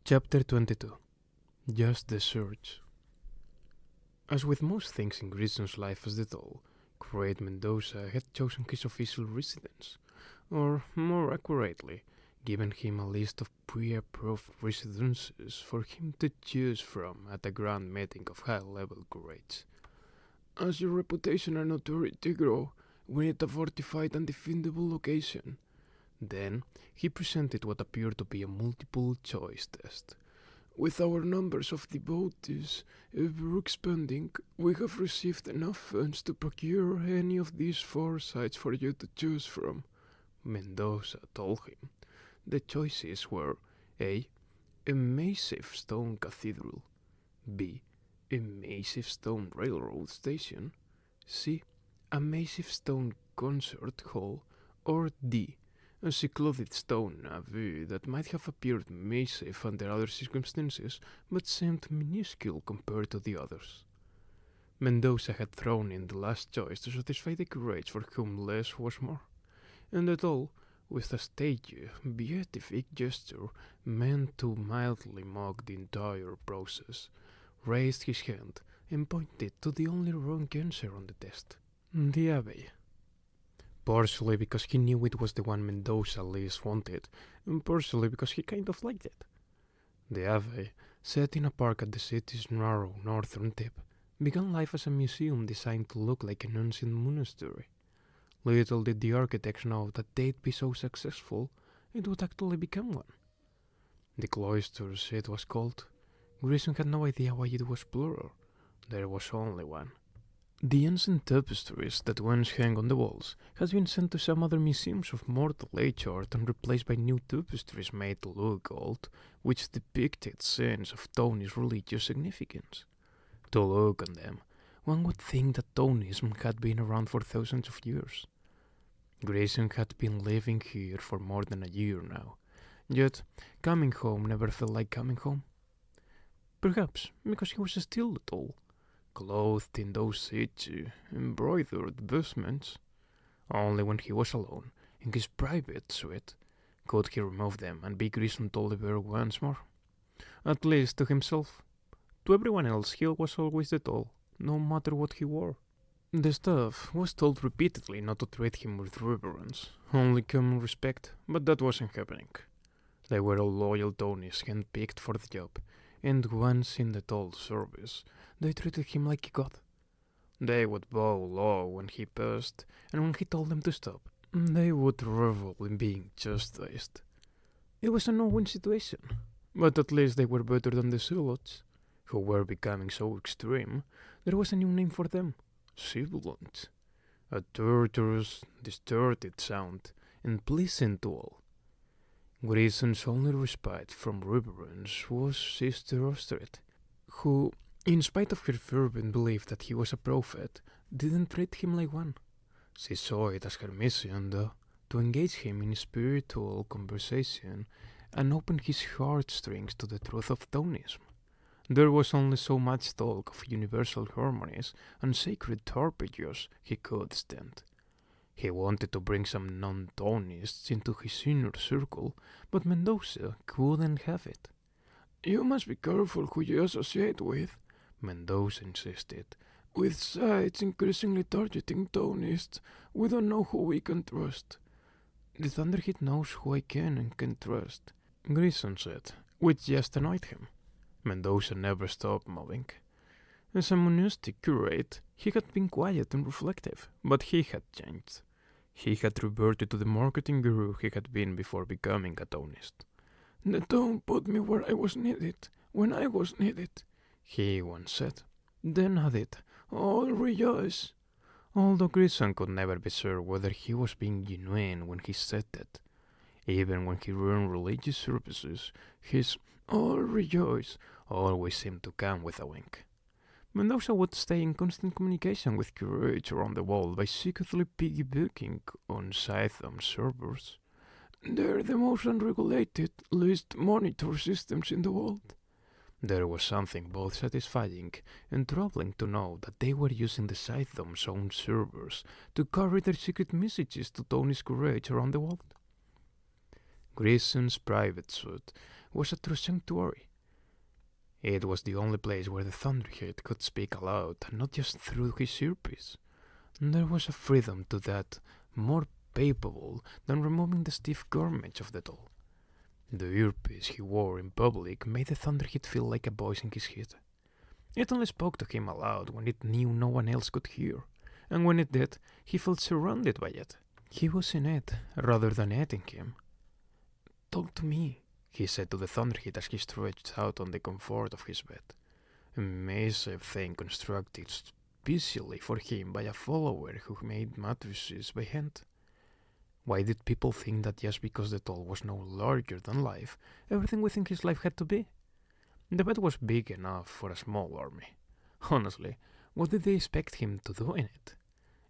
Chapter 22. Just the Search. As with most things in Greyson's life as it all, Great Mendoza had chosen his official residence, or more accurately, given him a list of pre-approved residences for him to choose from at a grand meeting of high-level grades. As your reputation and authority grow, we need a fortified and defendable location. Then, he presented what appeared to be a multiple-choice test. With our numbers of devotees ever expanding, we have received enough funds to procure any of these 4 sites for you to choose from, Mendoza told him. The choices were A. A massive stone cathedral, B. A massive stone railroad station, C. A massive stone concert hall, or D. A secluded stone abbey that might have appeared massive under other circumstances, but seemed minuscule compared to the others. Mendoza had thrown in the last choice to satisfy the grades for whom less was more, and at all with a stately, beatific gesture meant to mildly mock the entire process, raised his hand and pointed to the only wrong answer on the test, the abbey. Partially because he knew it was the one Mendoza least wanted, and partially because he kind of liked it. The Abbey, set in a park at the city's narrow northern tip, began life as a museum designed to look like an ancient monastery. Little did the architects know that they'd be so successful, it would actually become one. The cloisters, it was called. Greyson had no idea why it was plural. There was only one. The ancient tapestries that once hung on the walls has been sent to some other museums of Mortal Age art and replaced by new tapestries made to look old, which depicted scenes of Tony's religious significance. To look on them, one would think that Tonism had been around for thousands of years. Greyson had been living here for more than a year now, yet coming home never felt like coming home. Perhaps because he was still at all, clothed in those itchy, embroidered vestments. Only when he was alone, in his private suite, could he remove them and be Greyson Tolliver once more. At least to himself. To everyone else he was always the doll, no matter what he wore. The staff was told repeatedly not to treat him with reverence, only common respect, but that wasn't happening. They were all loyal Tonys handpicked for the job, and once in the doll's service, they treated him like a god. They would bow low when he passed, and when he told them to stop, they would revel in being chastised. It was a no-win situation, but at least they were better than the zealots, who were becoming so extreme. There was a new name for them, sibilant, a torturous, distorted sound, and pleasant to all. Greyson's only respite from reverence was Sister Ostred, who, in spite of her fervent belief that he was a prophet, didn't treat him like one. She saw it as her mission, though, to engage him in spiritual conversation and open his heartstrings to the truth of Tonism. There was only so much talk of universal harmonies and sacred arpeggios he could stand. He wanted to bring some non-Tonists into his inner circle, but Mendoza couldn't have it. You must be careful who you associate with, Mendoza insisted. With sites increasingly targeting Tonists, we don't know who we can trust. The Thunderhead knows who I can and can trust, Greyson said, which just annoyed him. Mendoza never stopped moving. As a monastic curate, he had been quiet and reflective, but he had changed. He had reverted to the marketing guru he had been before becoming a Tonist. The tone put me where I was needed, when I was needed, he once said. Then added, all rejoice. Although Greyson could never be sure whether he was being genuine when he said that. Even when he ran religious services, his all rejoice always seemed to come with a wink. Mendoza would stay in constant communication with curates around the world by secretly piggybacking on Scytham servers. They're the most unregulated, least monitored systems in the world. There was something both satisfying and troubling to know that they were using the Scytham's own servers to carry their secret messages to Tony's curates around the world. Greyson's private suite was a true sanctuary. It was the only place where the Thunderhead could speak aloud, and not just through his earpiece. There was a freedom to that more palpable than removing the stiff garment of the doll. The earpiece he wore in public made the Thunderhead feel like a voice in his head. It only spoke to him aloud when it knew no one else could hear, and when it did, he felt surrounded by it. He was in it, rather than it in him. "Talk to me," he said to the Thunderhead as he stretched out on the comfort of his bed. A massive thing constructed specially for him by a follower who made mattresses by hand. Why did people think that just because the doll was no larger than life, everything within his life had to be? The bed was big enough for a small army. Honestly, what did they expect him to do in it?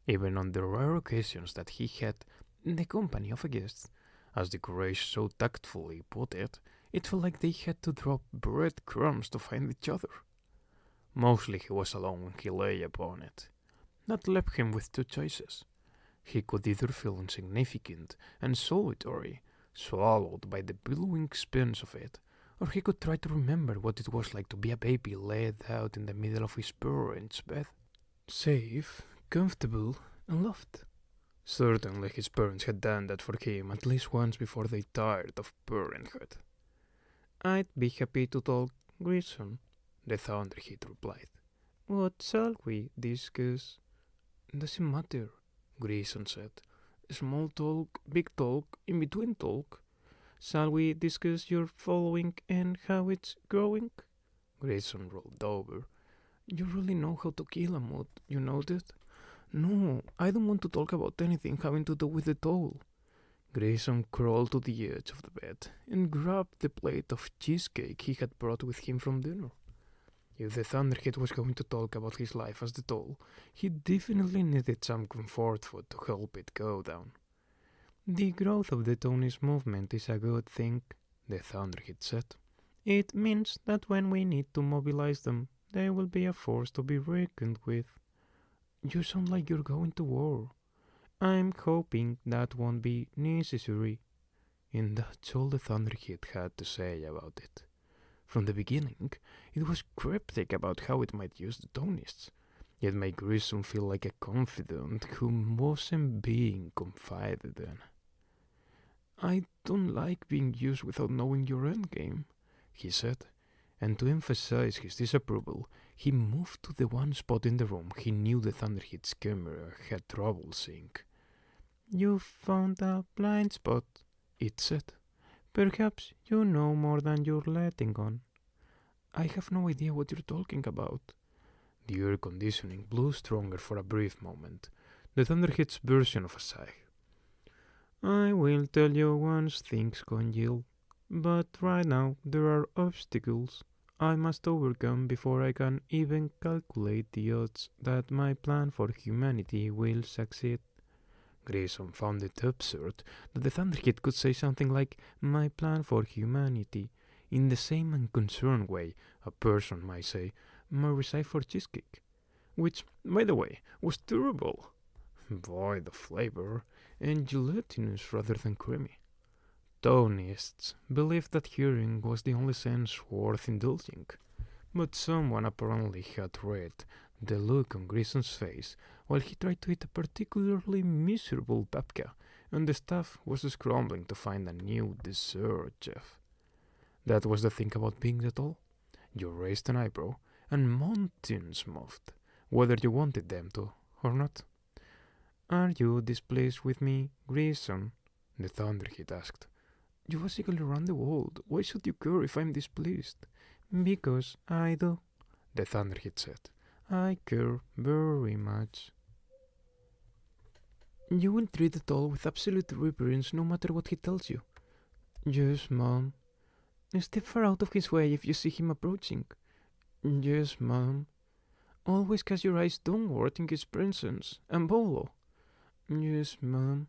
Even on the rare occasions that he had the company of a guest, as the Greyson so tactfully put it, it felt like they had to drop breadcrumbs to find each other. Mostly he was alone when he lay upon it. That left him with two choices. He could either feel insignificant and solitary, swallowed by the billowing expanse of it, or he could try to remember what it was like to be a baby laid out in the middle of his parents' bed. Safe, comfortable, and loved. Certainly his parents had done that for him at least once before they tired of parenthood. "I'd be happy to talk, Greyson," the Thunderhead replied. "What shall we discuss?" "Doesn't matter," Greyson said. "Small talk, big talk, in between talk. Shall we discuss your following and how it's growing?" Greyson rolled over. "You really know how to kill a mood, you know that?" "No, I don't want to talk about anything having to do with the doll." Greyson crawled to the edge of the bed and grabbed the plate of cheesecake he had brought with him from dinner. If the Thunderhead was going to talk about his life as the doll, he definitely needed some comfort food to help it go down. "The growth of the Tony's movement is a good thing," the Thunderhead said. "It means that when we need to mobilize them, they will be a force to be reckoned with." "You sound like you're going to war." "I'm hoping that won't be necessary." And that's all the Thunderhead had to say about it. From the beginning, it was cryptic about how it might use the Tonists. It made Greyson feel like a confidant who wasn't being confided in. "I don't like being used without knowing your endgame," he said, and to emphasize his disapproval, he moved to the one spot in the room he knew the Thunderhead's camera had trouble seeing. "You found a blind spot," it said. "Perhaps you know more than you're letting on." "I have no idea what you're talking about." The air conditioning blew stronger for a brief moment, the Thunderhead's version of a sigh. "I will tell you once things congeal, but right now there are obstacles I must overcome before I can even calculate the odds that my plan for humanity will succeed." Greyson found it absurd that the Thunderhead could say something like "my plan for humanity" in the same unconcerned way a person might say "my recipe for cheesecake," which, by the way, was terrible. Void of flavor and gelatinous rather than creamy. Tonists believed that hearing was the only sense worth indulging, but someone apparently had read the look on Greyson's face while he tried to eat a particularly miserable babka, and the staff was scrambling to find a new dessert chef. That was the thing about being the doll. You raised an eyebrow, and mountains moved, whether you wanted them to or not. "Are you displeased with me, Greyson?" the Thunderhead asked. "You basically run the world. Why should you care if I'm displeased?" "Because I do," the Thunderhead said. "I care very much." "You will treat it all with absolute reverence no matter what he tells you." "Yes, Mom." "Step far out of his way if you see him approaching." "Yes, Mom." "Always cast your eyes downward in his presence and follow." "Yes, Mom."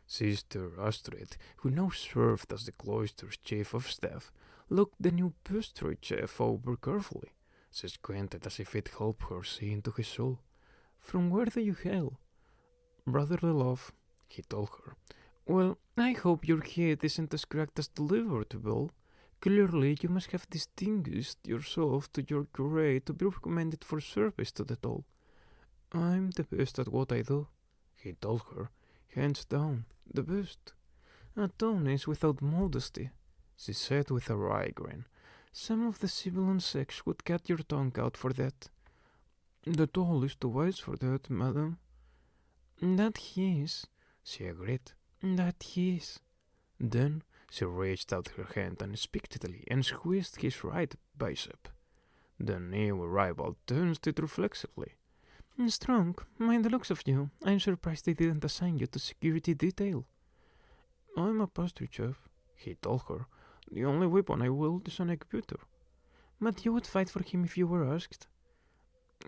Sister Astrid, who now served as the cloister's chief of staff, looked the new pastry chef over carefully. She squinted as if it helped her see into his soul. "From where do you hail?" "Brotherly love," he told her. "Well, I hope your head isn't as cracked as the liver, Bill. Clearly, you must have distinguished yourself to your grade to be recommended for service to the doll. I'm the best at what I do, he told her, hands down, the best. Adonis without modesty, she said with a wry grin. Some of the civilian sex would cut your tongue out for that. The doll is too wise for that, madam. That he is, she agreed. That he is. Then she reached out her hand unexpectedly and squeezed his right bicep. The new arrival tensed it reflexively. Strong, by the looks of you, I'm surprised they didn't assign you to security detail. I'm a pastry chef, he told her. The only weapon I wield is an egg beater. But you would fight for him if you were asked.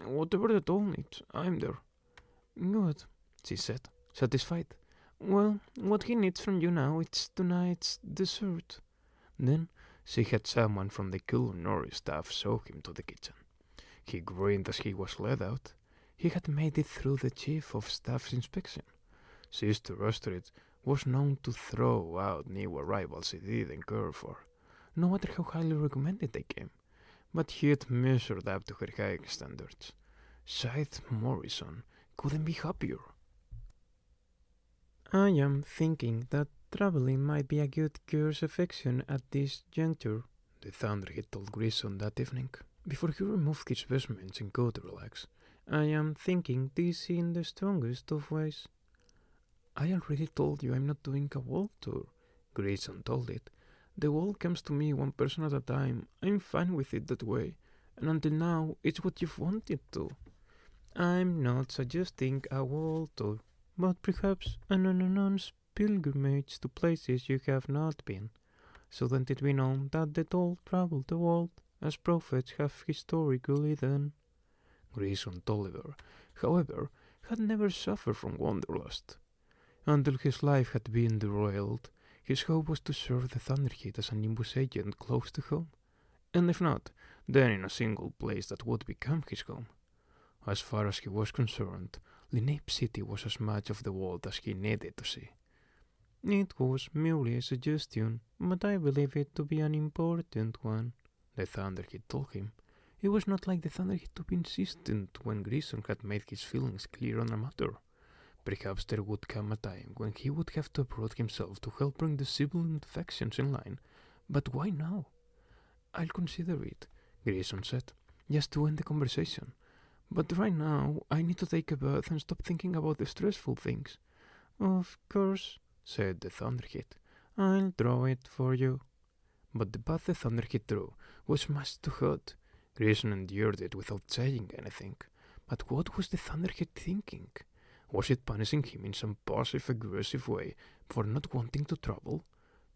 Whatever the doll needs, I'm there. Good, she said, satisfied. Well, what he needs from you now is tonight's dessert. Then she had someone from the culinary staff show him to the kitchen. He grinned as he was led out. He had made it through the chief of staff's inspection. Sister Astrid was known to throw out new arrivals he didn't care for, no matter how highly recommended they came. But he had measured up to her high standards. Scythe Morrison couldn't be happier. I am thinking that traveling might be a good course of action at this juncture, the Thunderhead told Greyson that evening, before he removed his vestments and go to relax. I am thinking this in the strongest of ways. I already told you I'm not doing a world tour, Greyson told it. The world comes to me one person at a time. I'm fine with it that way, and until now, it's what you've wanted to. I'm not suggesting a world tour, but perhaps an unannounced pilgrimage to places you have not been. Shouldn't it be known that the doll traveled the world, as prophets have historically done? Greyson Tolliver, however, had never suffered from wanderlust. Until his life had been derailed, his hope was to serve the Thunderhead as a Nimbus agent close to home, and if not, then in a single place that would become his home. As far as he was concerned, Lenape City was as much of the world as he needed to see. It was merely a suggestion, but I believe it to be an important one, the Thunderhead told him. It was not like the Thunderhead to be insistent when Greyson had made his feelings clear on the matter. Perhaps there would come a time when he would have to uproot himself to help bring the civil factions in line, but why now? I'll consider it, Greyson said, just to end the conversation. But right now, I need to take a bath and stop thinking about the stressful things. Of course, said the Thunderhead. I'll draw it for you. But the bath the Thunderhead drew was much too hot. Greyson endured it without saying anything. But what was the Thunderhead thinking? Was it punishing him in some passive-aggressive way for not wanting to travel?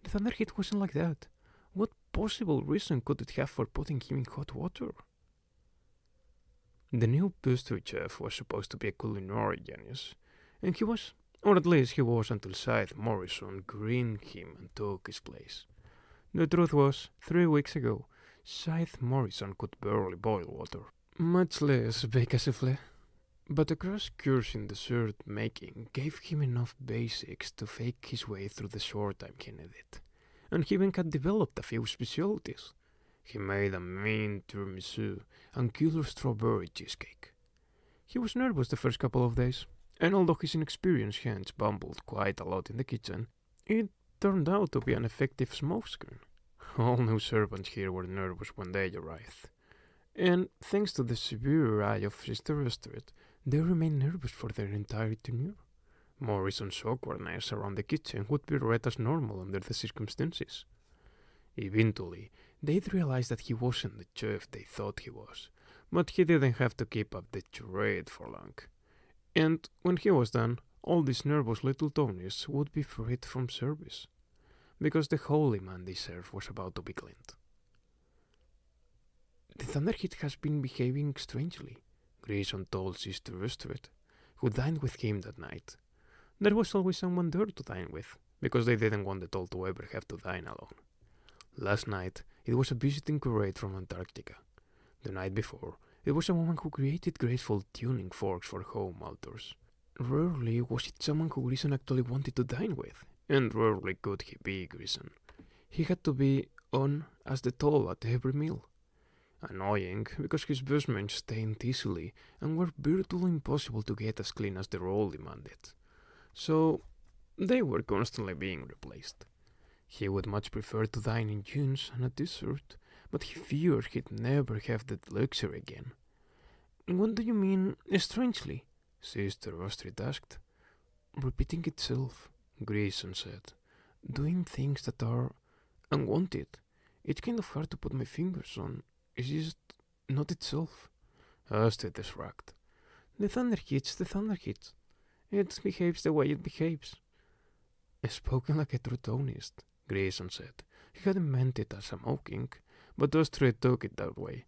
The Thunderhead wasn't like that. What possible reason could it have for putting him in hot water? The new pastry chef was supposed to be a culinary genius, and he was, or at least he was until Scythe Morrison greened him and took his place. The truth was, 3 weeks ago, Scythe Morrison could barely boil water, much less bake a souffle. But a crash course in dessert making gave him enough basics to fake his way through the short time he needed, and he even had developed a few specialties. He made a mean tiramisu and killer strawberry cheesecake. He was nervous the first couple of days, and although his inexperienced hands bumbled quite a lot in the kitchen, it turned out to be an effective smokescreen. All new servants here were nervous when they arrived, and thanks to the severe eye of Sister Astrid, they remained nervous for their entire tenure. Morrison's awkwardness around the kitchen would be read as normal under the circumstances. Eventually, they'd realized that he wasn't the chef they thought he was, but he didn't have to keep up the charade for long. And when he was done, all these nervous little Tonys would be freed from service, because the holy man they served was about to be cleaned. The Thunderhead has been behaving strangely, Greyson told Sister Astrid, who dined with him that night. There was always someone there to dine with, because they didn't want the doll to ever have to dine alone. Last night, it was a visiting curate from Antarctica. The night before, it was a woman who created graceful tuning forks for home altars. Rarely was it someone who Greyson actually wanted to dine with, and rarely could he be Greyson. He had to be, on as the toll at every meal. Annoying because his basement stained easily and were virtually impossible to get as clean as the role demanded. So they were constantly being replaced. He would much prefer to dine in dunes and a dessert, but he feared he'd never have that luxury again. What do you mean, strangely? Sister Astrid asked. Repeating itself, Greyson said. Doing things that are unwanted. It's kind of hard to put my fingers on. It's just not itself. Astrid shrugged. The thunder hits the thunder hits. It behaves the way it behaves. Spoken like a trutonist, Greyson said. He hadn't meant it as a mocking, but Astrid took it that way.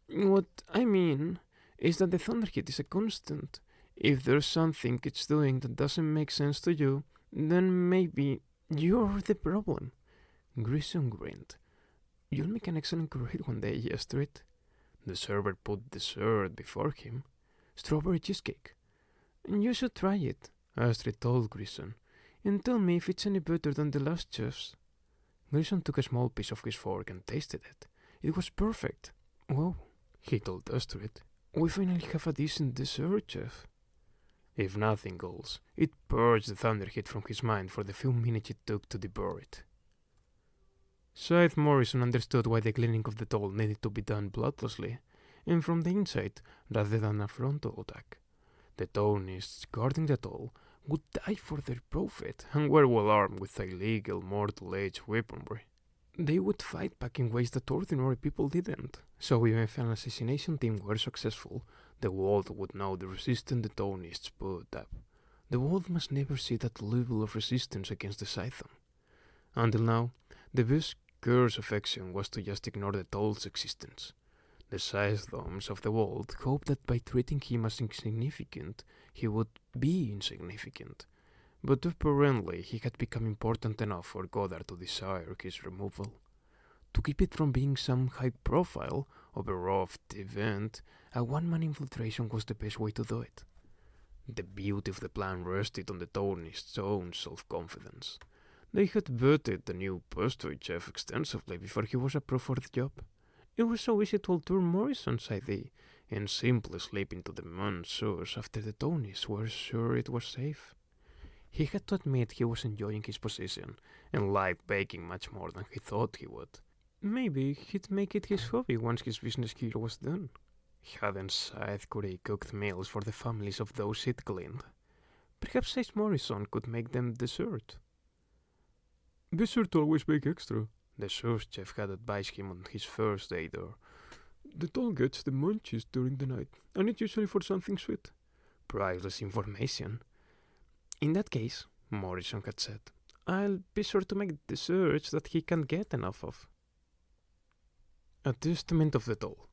What I mean is that the thunder hit is a constant. If there's something it's doing that doesn't make sense to you, then maybe you're the problem. Greyson grinned. You'll make an excellent grade one day, Astrid. The server put dessert before him. Strawberry cheesecake. You should try it, Astrid told Greyson, and tell me if it's any better than the last chef's. Greyson took a small piece of his fork and tasted it. It was perfect. Whoa, he told Astrid. We finally have a decent dessert, chef. If nothing else, it purged the thunder hit from his mind for the few minutes it took to devour it. Scythe Morrison understood why the cleaning of the toll needed to be done bloodlessly, and from the inside, rather than a frontal attack. The Townists guarding the toll would die for their profit and were well armed with illegal mortal-age weaponry. They would fight back in ways that ordinary people didn't, so even if an assassination team were successful, the world would know the resistance the Townists put up. The world must never see that level of resistance against the Scythedom. Until now, the best course of action was to just ignore the toll's existence. The Scythedoms of the world hoped that by treating him as insignificant, he would be insignificant. But apparently he had become important enough for Goddard to desire his removal. To keep it from being some high-profile, over-wrought event, a one-man infiltration was the best way to do it. The beauty of the plan rested on the Townists' own self-confidence. They had vetted the new pastry chef extensively before he was approved for the job. It was so easy to alter Morrison's idea and simply slip into the man's shoes after the Townists were sure it was safe. He had to admit he was enjoying his position and liked baking much more than he thought he would. Maybe he'd make it his hobby once his business here was done. Hadn't Scythe Curry cooked meals for the families of those he'd cleaned? Perhaps Scythe Morrison could make them dessert. Dessert always bake extra, the sous chef had advised him on his first day there. The toll gets the munchies during the night, and it's usually for something sweet. Priceless information. In that case, Morrison had said, I'll be sure to make desserts that he can't get enough of. A testament of the toll.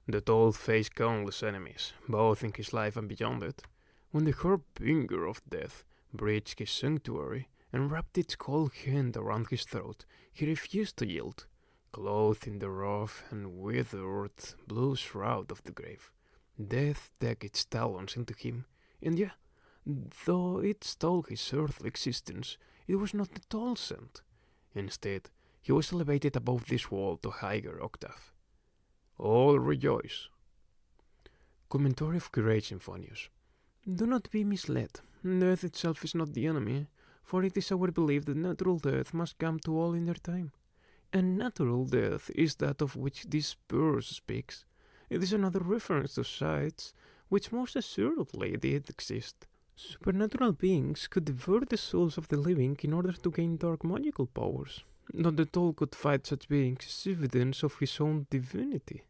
The toll faced countless enemies, both in his life and beyond it. When the harbinger of death breached his sanctuary and wrapped its cold hand around his throat, he refused to yield, clothed in the rough and withered blue shroud of the grave. Death dug its talons into him, and yeah, though it stole his earthly existence, it was not the toll scent. Instead, he was elevated above this world to higher octave. All rejoice. Commentary of Great Symphonius. Do not be misled. Death itself is not the enemy, for it is our belief that natural death must come to all in their time. And natural death is that of which this verse speaks. It is another reference to sights, which most assuredly did exist. Supernatural beings could devour the souls of the living in order to gain dark magical powers. That the toll could fight such beings is evidence of his own divinity.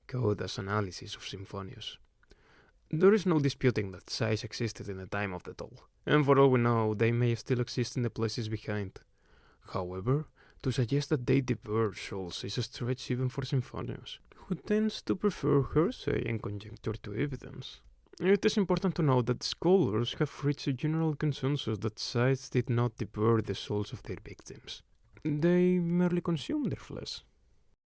Coda's analysis of Symphonius. There is no disputing that sights existed in the time of the toll, and for all we know, they may still exist in the places behind. However, to suggest that they devoured souls is a stretch even for Symphonius, who tends to prefer hearsay and conjecture to evidence. It is important to note that scholars have reached a general consensus that sights did not devour the souls of their victims. They merely consumed their flesh.